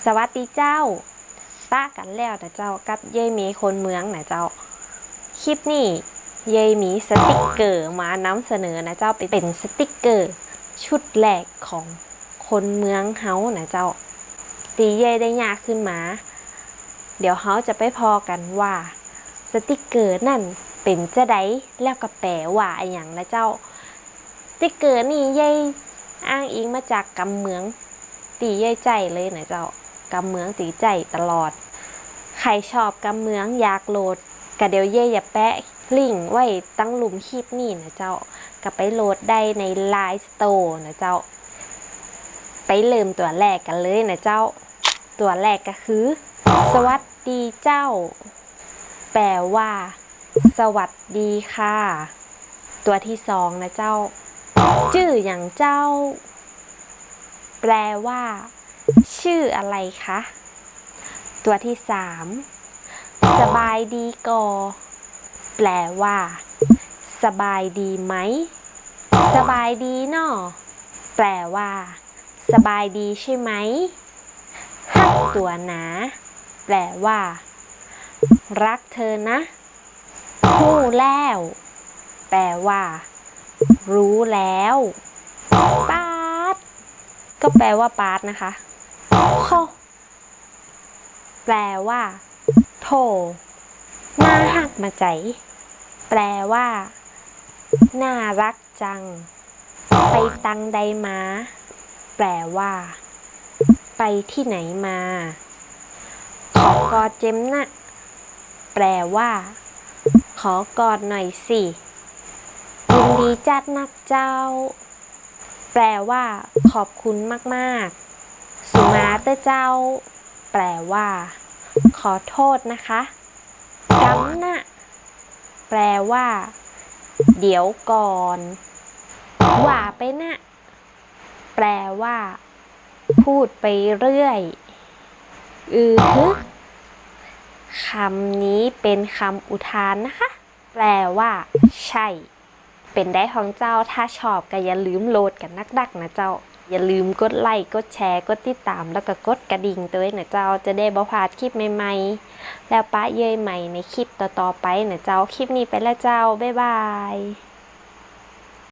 สวัสดีเจ้าป้ากันแล้วนะเจ้ากับเย่มีคนเมืองนะเจ้าคลิปนี้เย่มีสติกเกอร์มานำเสนอนะเจ้าเป็นสติกเกอร์ชุดแรกของคนเมืองเฮานะเจ้าตีเย่ได้ยากขึ้นมาเดี๋ยวเฮาจะไปพอกันว่าสติกเกอร์นั่นเป็นจะไดแล้วก็แปลว่าอย่างนะเจ้าสติกเกอร์นี่เย่อ้างอิงมาจากกำเมืองตีเย่ใจเลยนะเจ้ากำเมืองตีใจตลอดใครชอบกำเมืองอยากโหลดกะเดี๋ยวเย่อย่าแปะลิงก์ไว้ตั้งหลุมคลิปนี่นะเจ้าก็ไปโหลดได้ใน LINE Store นะเจ้าไปเริ่มตัวแรกกันเลยนะเจ้าตัวแรกก็คือสวัสดีเจ้าแปลว่าสวัสดีค่ะตัวที่สองนะเจ้าชื่ออย่างเจ้าแปลว่าชื่ออะไรคะตัวที่สามสบายดีก่อแปลว่าสบายดีไหมสบายดีเนาะแปลว่าสบายดีใช่ไหมฮักตัวหนาแปลว่ารักเธอนะรู้แล้วแปลว่ารู้แล้วปาดก็แปลว่าปาดนะคะข้อแปลว่าโถน่าหักมาใจแปลว่าน่ารักจังไปตังใดมาแปลว่าไปที่ไหนมาขอกอดเจมนะแปลว่าขอกอดหน่อยสิยินดีจัดนักเจ้าแปลว่าขอบคุณมากๆสุมาเตอร์เจ้าแปลว่าขอโทษนะคะกำนะแปลว่าเดี๋ยวก่อนว่าไปนะแปลว่าพูดไปเรื่อยฮึคำนี้เป็นคำอุทานนะคะแปลว่าใช่เป็นได้ของเจ้าถ้าชอบก็อย่าลืมโหลดกันนักๆนะเจ้าอย่าลืมกดไลค์กดแชร์กดติดตามแล้วก็กดกระดิ่งตัวนะเจ้าจะได้บ่พลาดคลิปใหม่ๆแล้วป้าเย้ยใหม่ในคลิปต่อๆไปนะเจ้าคลิปนี้ไปแล้วเจ้าบ๊ายบาย